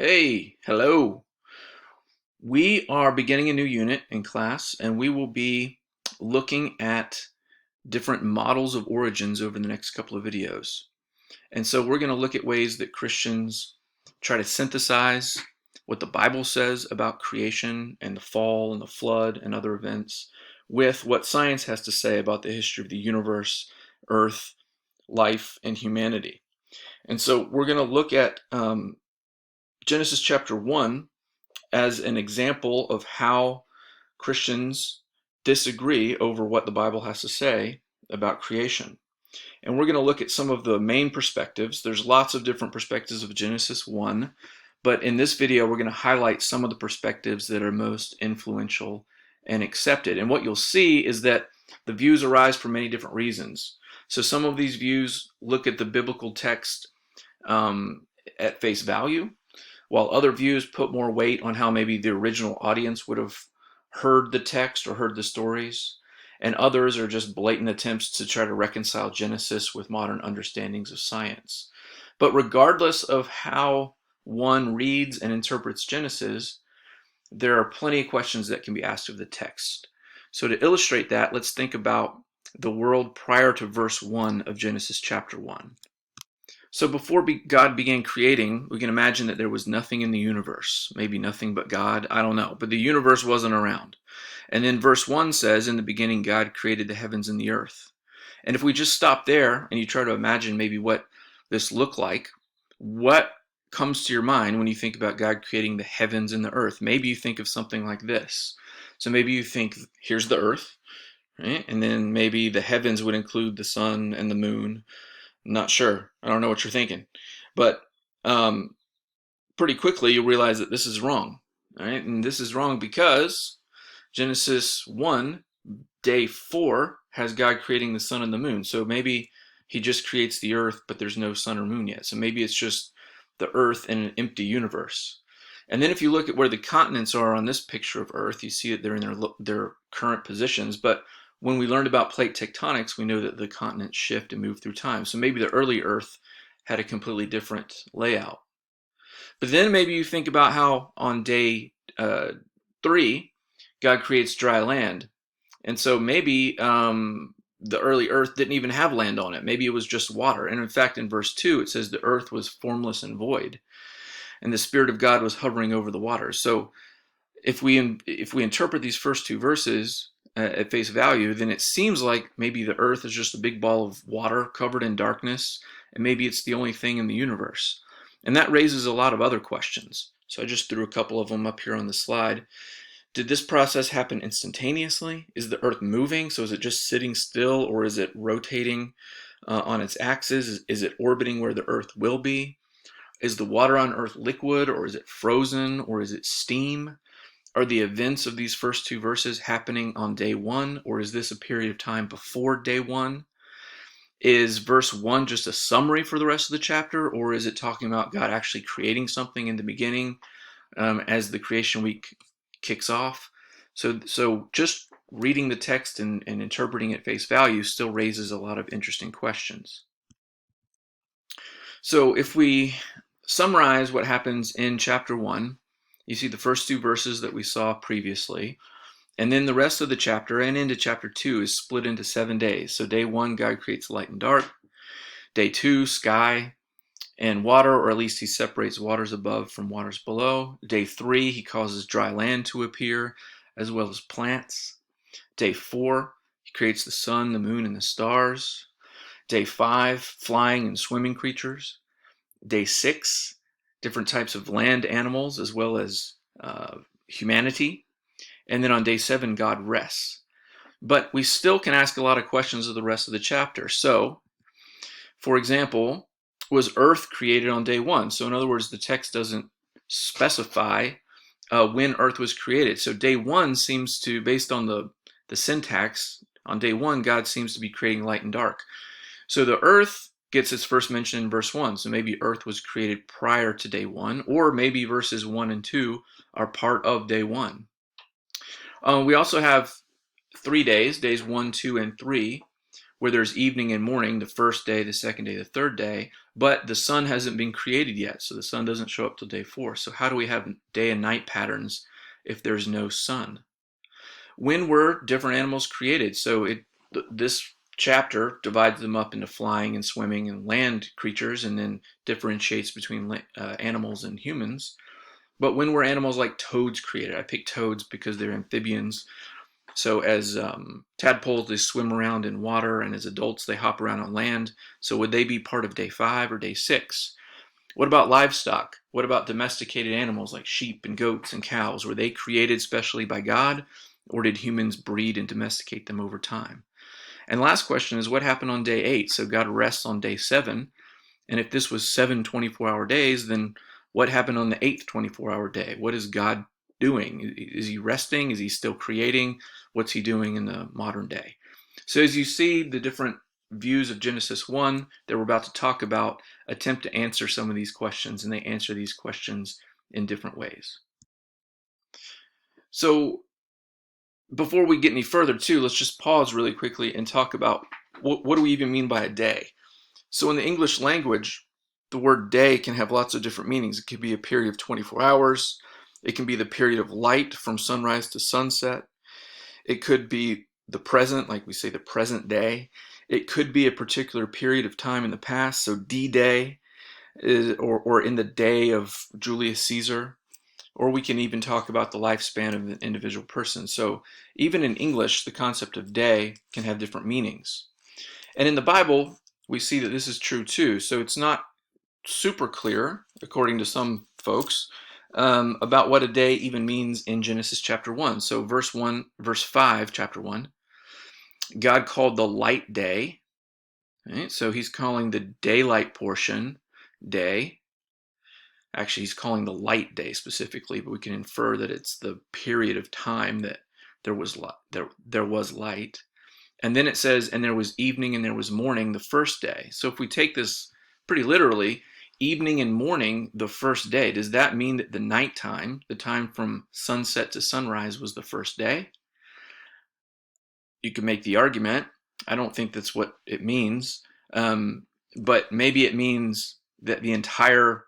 Hey, hello. We are beginning a new unit in class, and we will be looking at different models of origins over the next couple of videos. And so we're going to look at ways that Christians try to synthesize what the Bible says about creation and the fall and the flood and other events with what science has to say about the history of the universe, earth, life, and humanity. And so we're going to look at Genesis chapter 1 as an example of how Christians disagree over what the Bible has to say about creation. And we're going to look at some of the main perspectives. There's lots of different perspectives of Genesis 1, but in this video, we're going to highlight some of the perspectives that are most influential and accepted. And what you'll see is that the views arise for many different reasons. So some of these views look at the biblical text at face value, while other views put more weight on how maybe the original audience would have heard the text or heard the stories, and others are just blatant attempts to try to reconcile Genesis with modern understandings of science. But regardless of how one reads and interprets Genesis, there are plenty of questions that can be asked of the text. So to illustrate that, let's think about the world prior to verse 1 of Genesis chapter 1. So before God began creating, we can imagine that there was nothing in the universe, maybe nothing but God, I don't know, but the universe wasn't around. And then verse 1 says, in the beginning, God created the heavens and the earth. And if we just stop there and you try to imagine maybe what this looked like, what comes to your mind when you think about God creating the heavens and the earth? Maybe you think of something like this. So maybe you think, here's the earth, right? And then maybe the heavens would include the sun and the moon. Not sure. I don't know what you're thinking. But um, pretty quickly you'll realize that this is wrong. Right? And this is wrong because Genesis 1, day 4, has God creating the sun and the moon. So maybe he just creates the earth, but there's no sun or moon yet. So maybe it's just the earth in an empty universe. And then if you look at where the continents are on this picture of Earth, you see that they're in their current positions. But when we learned about plate tectonics, we know that the continents shift and move through time. So maybe the early Earth had a completely different layout. But then maybe you think about how on day 3, God creates dry land. And so maybe the early Earth didn't even have land on it. Maybe it was just water. And in fact, in verse 2, it says the earth was formless and void, and the Spirit of God was hovering over the waters. So if we interpret these first two verses at face value, then it seems like maybe the earth is just a big ball of water covered in darkness, and maybe it's the only thing in the universe. And that raises a lot of other questions. So I just threw a couple of them up here on the slide. Did this process happen instantaneously? Is the earth moving? So is it just sitting still, or is it rotating on its axis? Is it orbiting where the earth will be? Is the water on earth liquid, or is it frozen, or is it steam? Are the events of these first two verses happening on day 1, or is this a period of time before day 1? Is verse 1 just a summary for the rest of the chapter, or is it talking about God actually creating something in the beginning as the creation week kicks off? So just reading the text and interpreting at face value still raises a lot of interesting questions. So if we summarize what happens in chapter 1, you see the first two verses that we saw previously, and then the rest of the chapter and into chapter 2 is split into 7 days. So day 1, God creates light and dark. Day 2, sky and water, or at least he separates waters above from waters below. Day 3, he causes dry land to appear, as well as plants. Day 4, he creates the sun, the moon, and the stars. Day 5, flying and swimming creatures. Day 6, different types of land animals, as well as humanity. And then on day 7, God rests. But we still can ask a lot of questions of the rest of the chapter. So, for example, was Earth created on day 1? So in other words, the text doesn't specify when Earth was created. So day 1 seems to, based on the syntax, on day 1, God seems to be creating light and dark. So the Earth gets its first mention in verse 1. So maybe Earth was created prior to day 1, or maybe verses 1 and 2 are part of day 1. We also have 3 days, days 1, 2, and 3, where there's evening and morning, the first day, the second day, the third day. but the sun hasn't been created yet, so the sun doesn't show up till day 4. So how do we have day and night patterns if there's no sun? When were different animals created? So this chapter divides them up into flying and swimming and land creatures, and then differentiates between animals and humans. But when were animals like toads created? I picked toads because they're amphibians. So as tadpoles, they swim around in water, and as adults, they hop around on land. So would they be part of day 5 or day 6? What about livestock? What about domesticated animals like sheep and goats and cows? Were they created specially by God, or did humans breed and domesticate them over time? And last question is, what happened on day 8? So God rests on day 7. And if this was 7 24-hour days, then what happened on the 8th 24-hour day? What is God doing? Is he resting? Is he still creating? What's he doing in the modern day? So as you see, the different views of Genesis 1 that we're about to talk about attempt to answer some of these questions, and they answer these questions in different ways. So before we get any further too, let's just pause really quickly and talk about what do we even mean by a day? So in the English language, the word day can have lots of different meanings. It could be a period of 24 hours. It can be the period of light from sunrise to sunset. It could be the present, like we say the present day. It could be a particular period of time in the past, so D-Day, or in the day of Julius Caesar. Or we can even talk about the lifespan of an individual person. So even in English, the concept of day can have different meanings. And in the Bible, we see that this is true too. So it's not super clear, according to some folks, about what a day even means in Genesis chapter 1. So verse 5, chapter 1, God called the light day. Right? So he's calling the daylight portion day. Actually, he's calling the light day specifically, but we can infer that it's the period of time that there was light. And then it says, and there was evening and there was morning the first day. So if we take this pretty literally, evening and morning the first day, does that mean that the nighttime, the time from sunset to sunrise, was the first day? You could make the argument. I don't think that's what it means. But maybe it means that the entire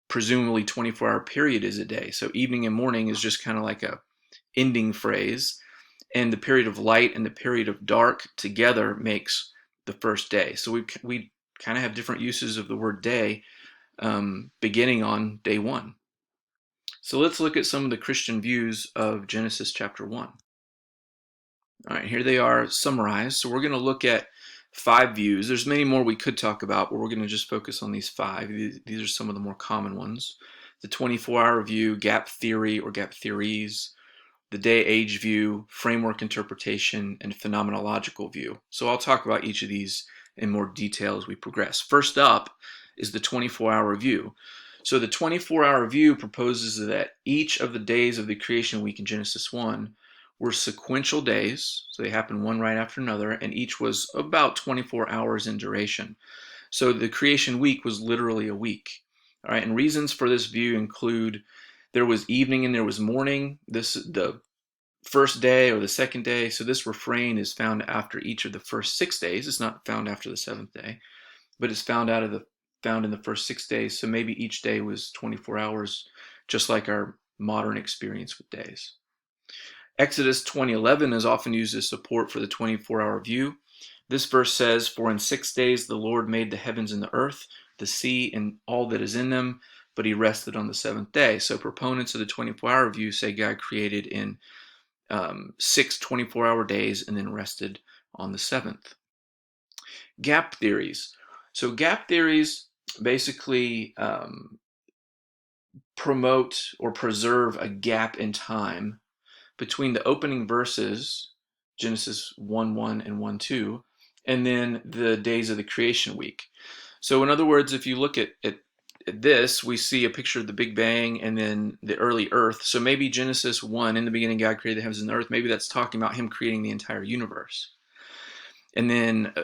presumably 24-hour period is a day. So evening and morning is just kind of like a ending phrase, and the period of light and the period of dark together makes the first day. So we kind of have different uses of the word day, beginning on day 1. So let's look at some of the Christian views of Genesis chapter 1. All right, here they are summarized. So we're going to look at 5 views. There's many more we could talk about, but we're going to just focus on these 5. These are some of the more common ones. The 24-hour view, gap theory or gap theories, the day-age view, framework interpretation, and phenomenological view. So I'll talk about each of these in more detail as we progress. First up is the 24-hour view. So the 24-hour view proposes that each of the days of the creation week in Genesis 1 were sequential days, so they happened one right after another, and each was about 24 hours in duration. So the creation week was literally a week. All right, and reasons for this view include there was evening and there was morning. The first day or the second day. So this refrain is found after each of the first 6 days. It's not found after the 7th day, but it's found in the first 6 days. So maybe each day was 24 hours, just like our modern experience with days. Exodus 20:11 is often used as support for the 24-hour view. This verse says, "For in 6 days the Lord made the heavens and the earth, the sea, and all that is in them, but he rested on the 7th day." So proponents of the 24-hour view say God created in 6 24-hour days and then rested on the 7th. Gap theories. So gap theories basically promote or preserve a gap in time between the opening verses, Genesis 1:1 and 1:2, and then the days of the creation week. So in other words, if you look at this, we see a picture of the Big Bang and then the early Earth. So maybe Genesis 1, in the beginning God created the heavens and the earth, maybe that's talking about him creating the entire universe. And then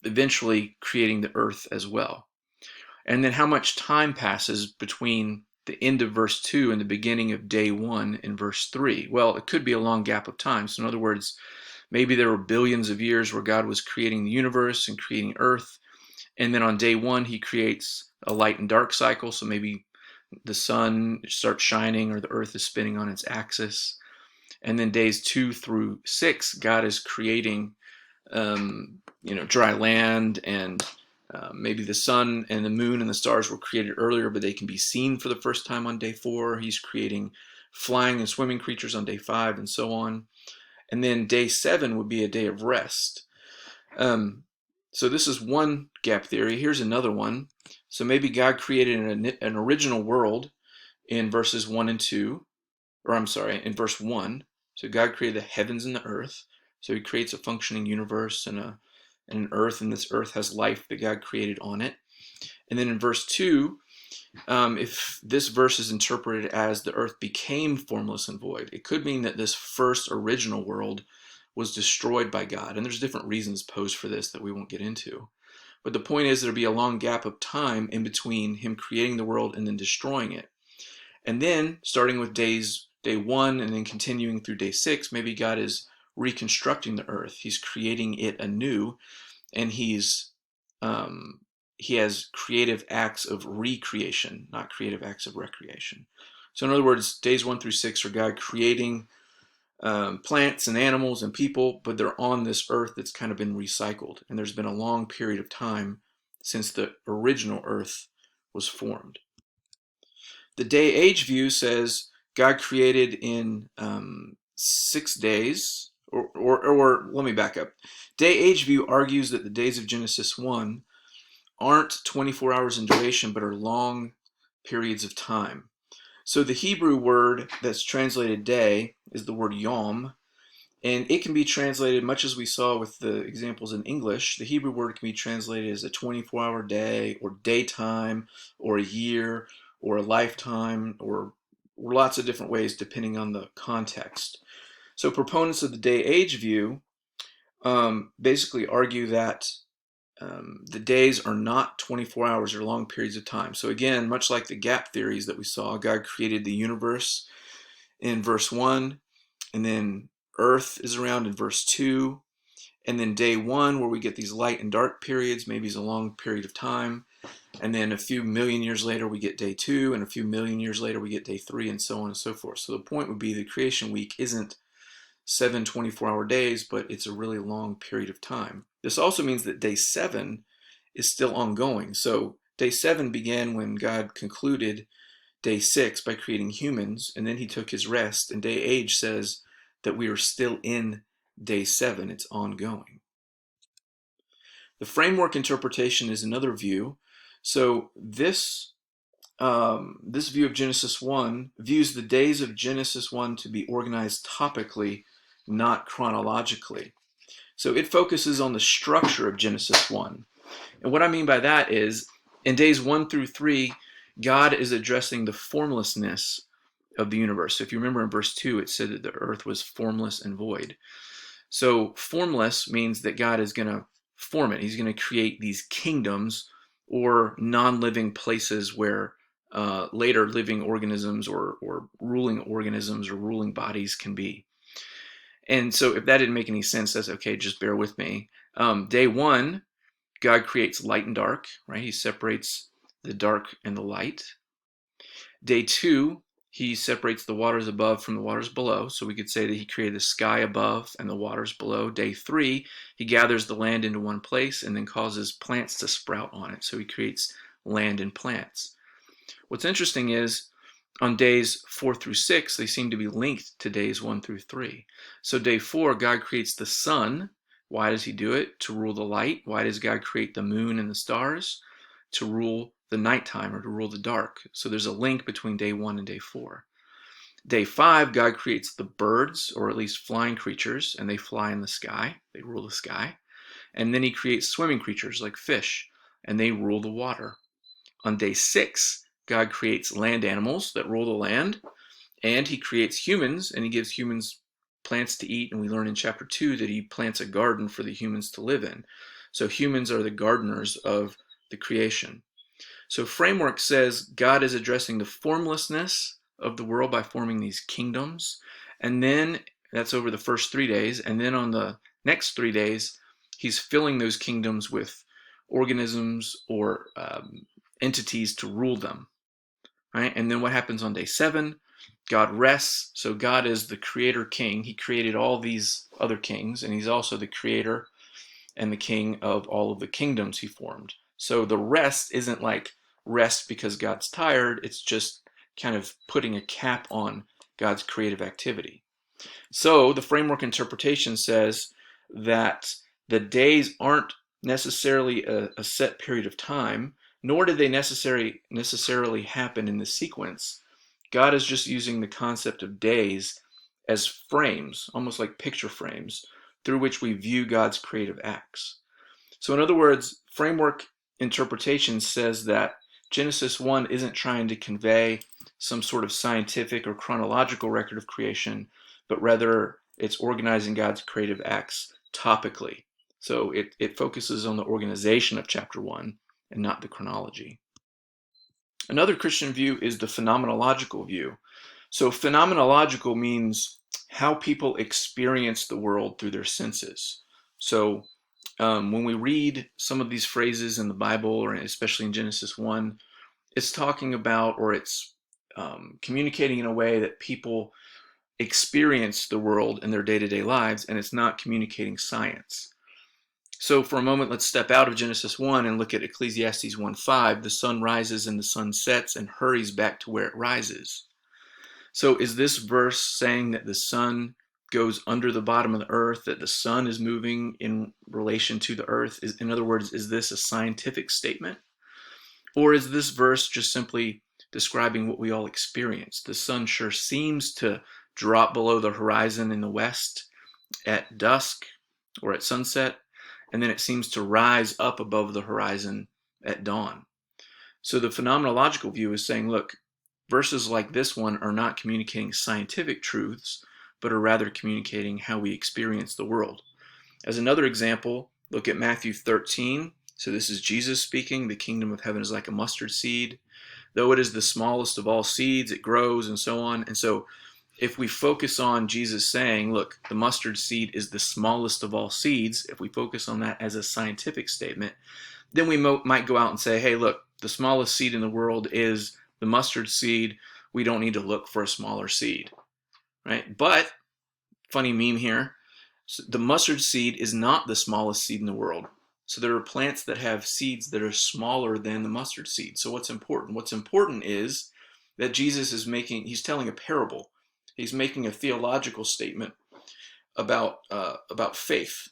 eventually creating the earth as well. And then how much time passes between the end of verse 2 and the beginning of day 1 in verse 3? Well, it could be a long gap of time. So in other words, maybe there were billions of years where God was creating the universe and creating earth, And then on day 1, he creates a light and dark cycle. So maybe the sun starts shining or the earth is spinning on its axis. And then days 2 through 6, God is creating, dry land, and maybe the sun and the moon and the stars were created earlier, but they can be seen for the first time on day 4. He's creating flying and swimming creatures on day 5, and so on. And then day 7 would be a day of rest. So this is one gap theory. Here's another one. So maybe God created an original world in verses 1 and 2, or I'm sorry, in verse 1. So God created the heavens and the earth. So he creates a functioning universe and an earth, and this earth has life that God created on it. And then in verse 2, if this verse is interpreted as the earth became formless and void, it could mean that this first original world was destroyed by God. And there's different reasons posed for this that we won't get into. But the point is there'll be a long gap of time in between him creating the world and then destroying it. And then starting with day 1 and then continuing through day 6, maybe God is reconstructing the earth. He's creating it anew, and he has creative acts of recreation, not creative acts of recreation. So in other words, days 1 through 6 are God creating plants and animals and people, but they're on this earth that's kind of been recycled. And there's been a long period of time since the original earth was formed. The day-age view says God created in 6 days, or let me back up. Day-age view argues that the days of Genesis 1 aren't 24 hours in duration, but are long periods of time. So the Hebrew word that's translated day is the word yom, and it can be translated, much as we saw with the examples in English, the Hebrew word can be translated as a 24-hour day, or daytime, or a year, or a lifetime, or lots of different ways depending on the context. So proponents of the day-age view basically argue that the days are not 24 hours or long periods of time. So again, much like the gap theories that we saw, God created the universe in verse 1, and then earth is around in verse 2, and then day 1, where we get these light and dark periods, maybe is a long period of time, and then a few million years later we get day 2, and a few million years later we get day 3, and so on and so forth. So the point would be the creation week isn't 7 24-hour days, but it's a really long period of time. This also means that day 7 is still ongoing. So day 7 began when God concluded day 6 by creating humans, and then he took his rest, and day-age says that we are still in day 7. It's ongoing. The framework interpretation is another view. So this view of Genesis 1 views the days of Genesis 1 to be organized topically, not chronologically. So it focuses on the structure of Genesis 1. And what I mean by that is, in days 1 through 3, God is addressing the formlessness of the universe. So if you remember in verse 2, it said that the earth was formless and void. So formless means that God is going to form it. He's going to create these kingdoms or non-living places where later living organisms or ruling organisms or ruling bodies can be. And so if that didn't make any sense, that's okay, just bear with me. Day 1, God creates light and dark, right? He separates the dark and the light. Day 2, he separates the waters above from the waters below. So we could say that he created the sky above and the waters below. Day 3, he gathers the land into one place and then causes plants to sprout on it. So he creates land and plants. What's interesting is on days 4 through 6, they seem to be linked to days 1 through 3. So day 4, God creates the sun. Why does he do it? To rule the light. Why does God create the moon and the stars? To rule the nighttime or to rule the dark. So there's a link between day 1 and day 4. Day 5, God creates the birds, or at least flying creatures, and they fly in the sky. They rule the sky. And then he creates swimming creatures like fish, and they rule the water. On day 6, God creates land animals that rule the land, and he creates humans, and he gives humans plants to eat, and we learn in chapter 2 that he plants a garden for the humans to live in. So humans are the gardeners of the creation. So framework says God is addressing the formlessness of the world by forming these kingdoms, and then that's over the first 3 days, and then on the next 3 days, he's filling those kingdoms with organisms or entities to rule them. Right? And then what happens on day 7? God rests. So God is the creator king. He created all these other kings, and he's also the creator and the king of all of the kingdoms he formed. So the rest isn't like rest because God's tired. It's just kind of putting a cap on God's creative activity. So the framework interpretation says that the days aren't necessarily a set period of time, nor do they necessarily happen in the sequence. God is just using the concept of days as frames, almost like picture frames, through which we view God's creative acts. So in other words, framework interpretation says that Genesis 1 isn't trying to convey some sort of scientific or chronological record of creation, but rather it's organizing God's creative acts topically. So it focuses on the organization of chapter 1 and not the chronology. Another Christian view is the phenomenological view. So phenomenological means how people experience the world through their senses. So when we read some of these phrases in the Bible, or especially in Genesis 1, it's talking about, or it's communicating in a way that people experience the world in their day-to-day lives, and it's not communicating science. So for a moment, let's step out of Genesis 1 and look at Ecclesiastes 1:5. The sun rises and the sun sets and hurries back to where it rises. So is this verse saying that the sun goes under the bottom of the earth, that the sun is moving in relation to the earth? In other words, is this a scientific statement? Or is this verse just simply describing what we all experience? The sun sure seems to drop below the horizon in the west at dusk or at sunset, and then it seems to rise up above the horizon at dawn. So the phenomenological view is saying, look, verses like this one are not communicating scientific truths, but are rather communicating how we experience the world. As another example, look at Matthew 13. So this is Jesus speaking. The kingdom of heaven is like a mustard seed. Though it is the smallest of all seeds, it grows, and so on. And so if we focus on Jesus saying, look, the mustard seed is the smallest of all seeds, if we focus on that as a scientific statement, then we might go out and say, hey, look, the smallest seed in the world is the mustard seed. We don't need to look for a smaller seed, right? But, funny meme here, the mustard seed is not the smallest seed in the world. So there are plants that have seeds that are smaller than the mustard seed. So what's important? What's important is that Jesus is he's telling a parable. He's making a theological statement about faith,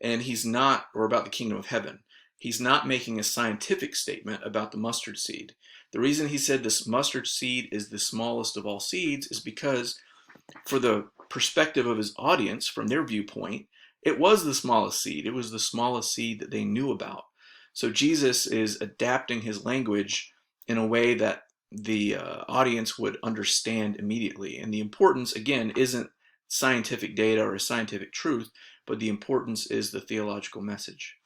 and he's not, or about the kingdom of heaven. He's not making a scientific statement about the mustard seed. The reason he said this mustard seed is the smallest of all seeds is because, for the perspective of his audience, from their viewpoint, it was the smallest seed. It was the smallest seed that they knew about. So Jesus is adapting his language in a way that the audience would understand immediately. And the importance, again, isn't scientific data or scientific truth, but the importance is the theological message.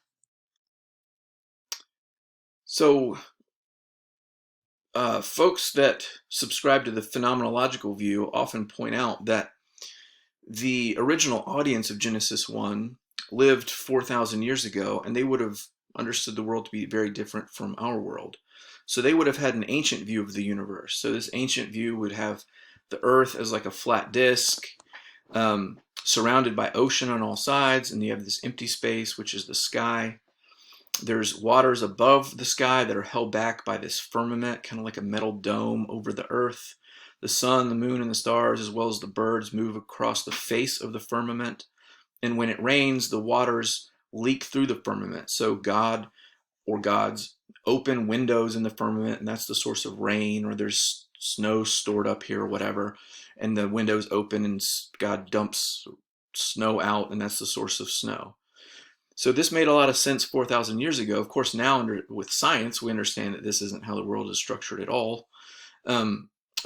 So folks that subscribe to the phenomenological view often point out that the original audience of Genesis 1 lived 4,000 years ago, and they would have understood the world to be very different from our world. So they would have had an ancient view of the universe. So this ancient view would have the earth as like a flat disk, surrounded by ocean on all sides, and you have this empty space, which is the sky. There's waters above the sky that are held back by this firmament, kind of like a metal dome over the earth. The sun, the moon, and the stars, as well as the birds, move across the face of the firmament. And when it rains, the waters leak through the firmament. So God, or gods, open windows in the firmament, and that's the source of rain, or there's snow stored up here or whatever, and the windows open and God dumps snow out, and that's the source of snow. So this made a lot of sense 4,000 years ago. Of course, now with science, we understand that this isn't how the world is structured at all.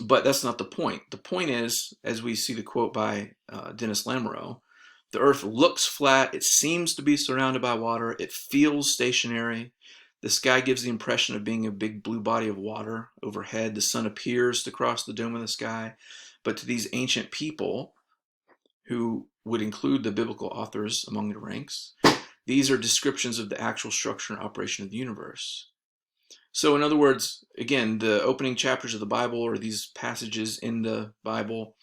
But that's not the point. The point is, as we see the quote by Dennis Lamoureux, the earth looks flat, it seems to be surrounded by water, it feels stationary. The sky gives the impression of being a big blue body of water overhead. The sun appears to cross the dome of the sky. But to these ancient people, who would include the biblical authors among the ranks, These are descriptions of the actual structure and operation of the universe. So in other words, again, the opening chapters of the Bible, or these passages in the Bible,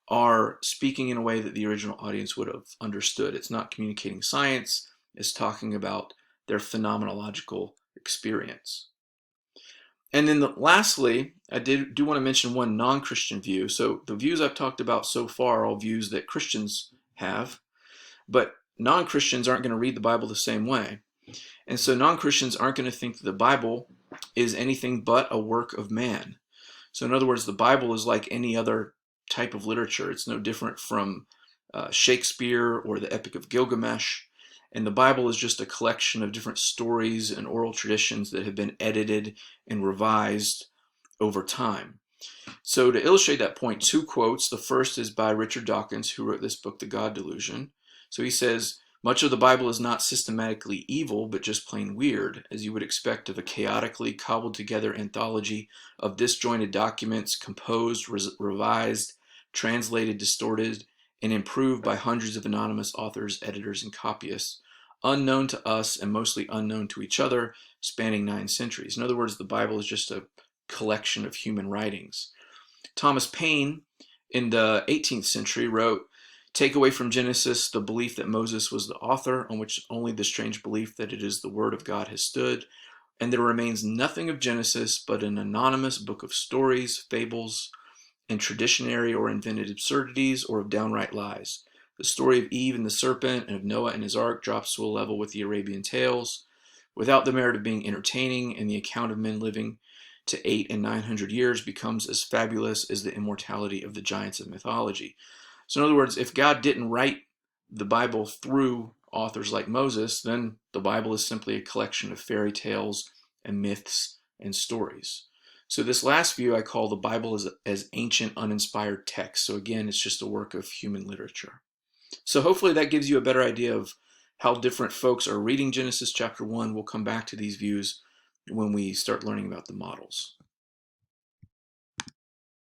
are speaking in a way that the original audience would have understood. It's not communicating science, it's talking about their phenomenological experience. And then lastly, I do want to mention one non-Christian view. So the views I've talked about so far are all views that Christians have, but non-Christians aren't going to read the Bible the same way. And so non-Christians aren't going to think that the Bible is anything but a work of man. So in other words, the Bible is like any other type of literature. It's no different from Shakespeare or the Epic of Gilgamesh. And the Bible is just a collection of different stories and oral traditions that have been edited and revised over time. So to illustrate that point, two quotes. The first is by Richard Dawkins, who wrote this book, The God Delusion. So he says, "Much of the Bible is not systematically evil, but just plain weird, as you would expect of a chaotically cobbled together anthology of disjointed documents, composed, revised, translated, distorted, and improved by hundreds of anonymous authors, editors, and copyists, unknown to us and mostly unknown to each other, spanning 9 centuries. In other words, the Bible is just a collection of human writings. Thomas Paine, in the 18th century, wrote, "Take away from Genesis the belief that Moses was the author, on which only the strange belief that it is the word of God has stood, and there remains nothing of Genesis but an anonymous book of stories, fables, and traditionary or invented absurdities, or of downright lies. The story of Eve and the serpent, and of Noah and his ark, drops to a level with the Arabian tales, without the merit of being entertaining, and the account of men living to 800 and 900 years becomes as fabulous as the immortality of the giants of mythology." So in other words, if God didn't write the Bible through authors like Moses, then the Bible is simply a collection of fairy tales and myths and stories. So this last view I call the Bible as ancient uninspired text. So again, it's just a work of human literature. So hopefully that gives you a better idea of how different folks are reading Genesis chapter 1. We'll come back to these views when we start learning about the models.